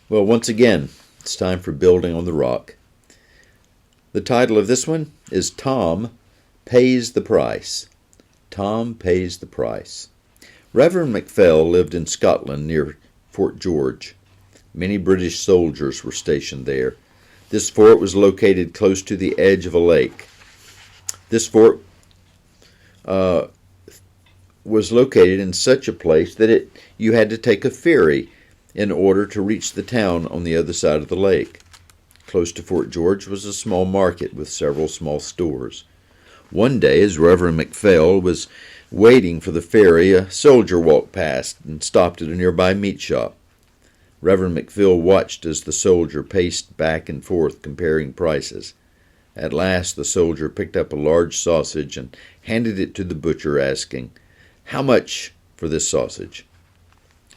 Well, once again, it's time for Building on the Rock. The title of this one is Tom Pays the Price. Tom Pays the Price. Reverend MacPhail lived in Scotland near Fort George. Many British soldiers were stationed there. This fort was located close to the edge of a lake. This fort was located in such a place that you had to take a ferry in order to reach the town on the other side of the lake. Close to Fort George was a small market with several small stores. One day, as Reverend MacPhail was waiting for the ferry, a soldier walked past and stopped at a nearby meat shop. Reverend MacPhail watched as the soldier paced back and forth comparing prices. At last the soldier picked up a large sausage and handed it to the butcher, asking, "How much for this sausage?"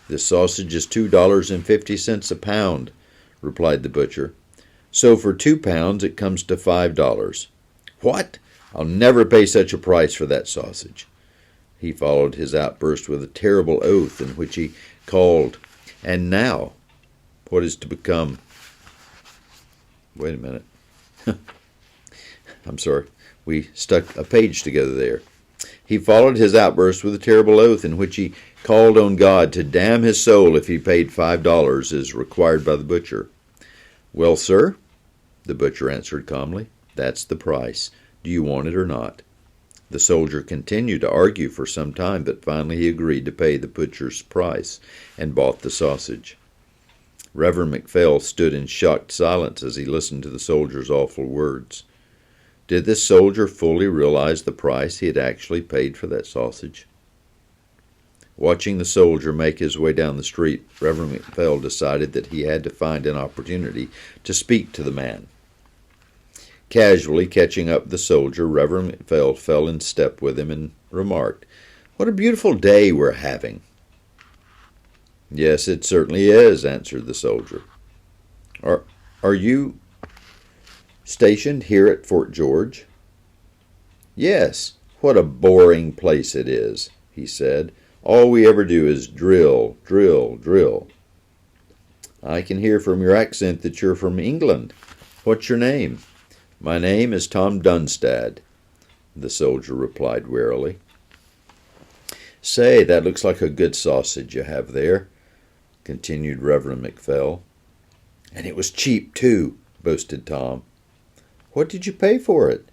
"This sausage is $2.50 a pound," replied the butcher. "So for 2 pounds it comes to $5. "What? I'll never pay such a price for that sausage." He followed his outburst with a terrible oath in which he called, "And now, what is to become..." Wait a minute. I'm sorry. We stuck a page together there. He followed his outburst with a terrible oath in which he called on God to damn his soul if he paid $5 as required by the butcher. "Well, sir," the butcher answered calmly, "that's the price. Do you want it or not?" The soldier continued to argue for some time, but finally he agreed to pay the butcher's price and bought the sausage. Reverend MacPhail stood in shocked silence as he listened to the soldier's awful words. Did this soldier fully realize the price he had actually paid for that sausage? Watching the soldier make his way down the street, Reverend MacPhail decided that he had to find an opportunity to speak to the man. Casually catching up the soldier, Reverend MacPhail fell in step with him and remarked, "What a beautiful day we're having." "Yes, it certainly is," answered the soldier. Are you stationed here at Fort George?" "Yes. What a boring place it is," he said. "All we ever do is drill, drill, drill." "I can hear from your accent that you're from England. What's your name?" "My name is Tom Dunstad," the soldier replied warily. "Say, that looks like a good sausage you have there," continued Reverend MacPhail. "And it was cheap, too," boasted Tom. "What did you pay for it?"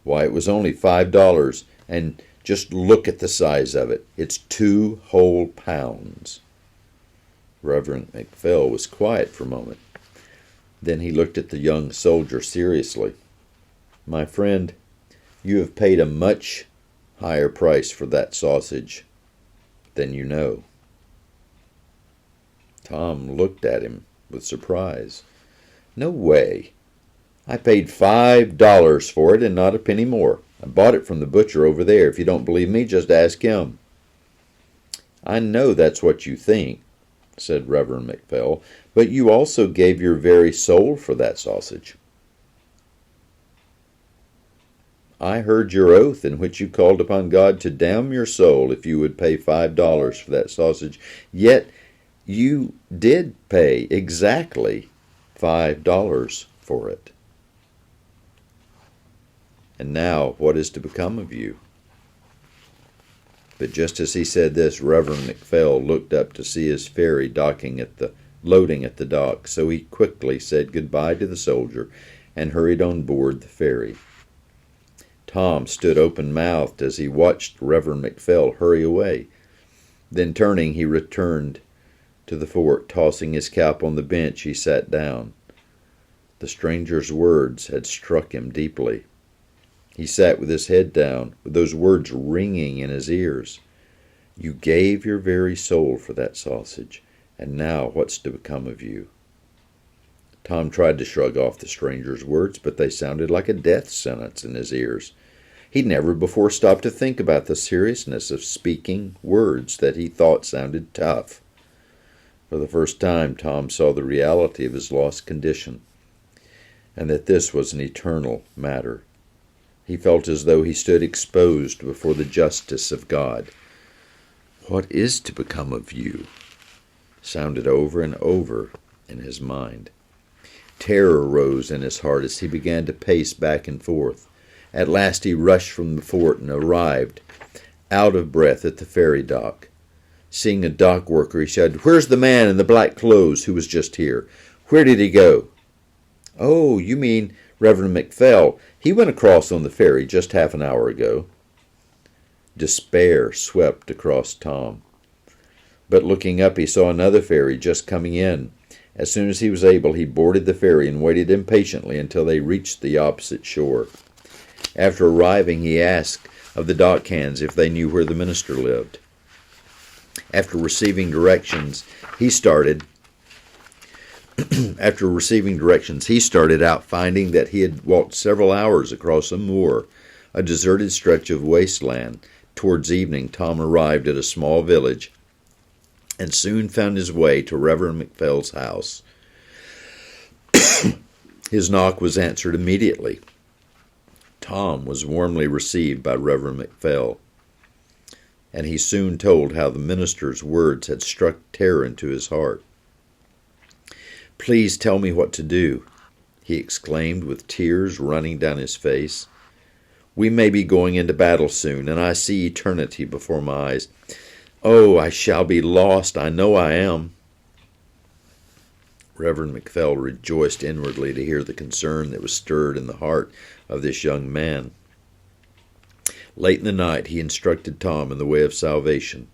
"Why, it was only $5, and just look at the size of it. It's 2 whole pounds." Reverend MacPhail was quiet for a moment. Then he looked at the young soldier seriously. "My friend, you have paid a much higher price for that sausage than you know." Tom looked at him with surprise. "No way. I paid $5 for it and not a penny more. I bought it from the butcher over there. If you don't believe me, just ask him." "I know that's what you think," said Reverend MacPhail, "but you also gave your very soul for that sausage." "I heard your oath in which you called upon God to damn your soul if you would pay $5 for that sausage, yet you did pay exactly $5 for it. And now what is to become of you?" But just as he said this, Reverend MacPhail looked up to see his ferry loading at the dock, so he quickly said goodbye to the soldier and hurried on board the ferry. Tom stood open-mouthed as he watched Reverend MacPhail hurry away. Then turning, he returned to the fort. Tossing his cap on the bench, he sat down. The stranger's words had struck him deeply. He sat with his head down, with those words ringing in his ears. "You gave your very soul for that sausage, and now what's to become of you?" Tom tried to shrug off the stranger's words, but they sounded like a death sentence in his ears. He'd never before stopped to think about the seriousness of speaking words that he thought sounded tough. For the first time, Tom saw the reality of his lost condition, and that this was an eternal matter. He felt as though he stood exposed before the justice of God. "What is to become of you?" sounded over and over in his mind. Terror rose in his heart as he began to pace back and forth. At last he rushed from the fort and arrived, out of breath, at the ferry dock. Seeing a dock worker, he shouted, "Where's the man in the black clothes who was just here? Where did he go?" "Oh, you mean Reverend McPhail. He went across on the ferry just half an hour ago." Despair swept across Tom. But looking up, he saw another ferry just coming in. As soon as he was able, he boarded the ferry and waited impatiently until they reached the opposite shore. After arriving, he asked of the dock hands if they knew where the minister lived. After receiving directions, he started out, finding that he had walked several hours across a moor, a deserted stretch of wasteland. Towards evening, Tom arrived at a small village and soon found his way to Reverend McPhail's house. His knock was answered immediately. Tom was warmly received by Reverend McPhail, and he soon told how the minister's words had struck terror into his heart. "Please tell me what to do," he exclaimed with tears running down his face. "We may be going into battle soon, and I see eternity before my eyes. Oh, I shall be lost. I know I am." Reverend McPhail rejoiced inwardly to hear the concern that was stirred in the heart of this young man. Late in the night, he instructed Tom in the way of salvation.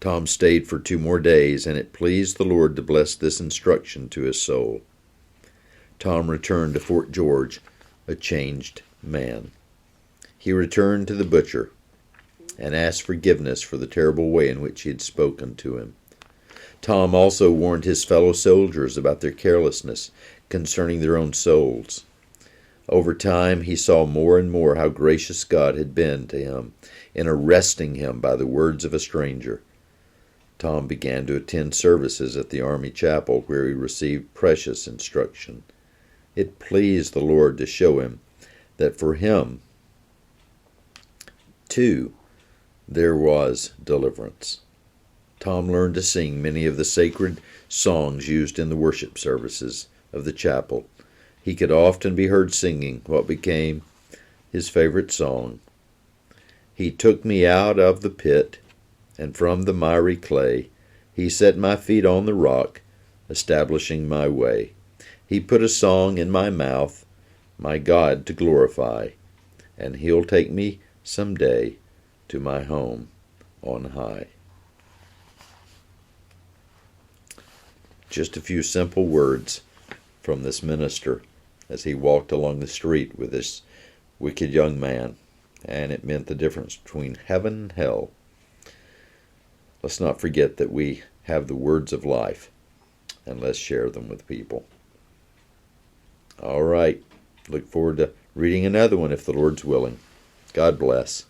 Tom stayed for 2 more days, and it pleased the Lord to bless this instruction to his soul. Tom returned to Fort George a changed man. He returned to the butcher and asked forgiveness for the terrible way in which he had spoken to him. Tom also warned his fellow soldiers about their carelessness concerning their own souls. Over time, he saw more and more how gracious God had been to him in arresting him by the words of a stranger. Tom began to attend services at the Army Chapel, where he received precious instruction. It pleased the Lord to show him that for him, too, there was deliverance. Tom learned to sing many of the sacred songs used in the worship services of the chapel. He could often be heard singing what became his favorite song. "He took me out of the pit, and from the miry clay, he set my feet on the rock, establishing my way. He put a song in my mouth, my God to glorify, and he'll take me some day to my home on high." Just a few simple words from this minister as he walked along the street with this wicked young man, and it meant the difference between heaven and hell. Let's not forget that we have the words of life, and let's share them with people. All right. Look forward to reading another one if the Lord's willing. God bless.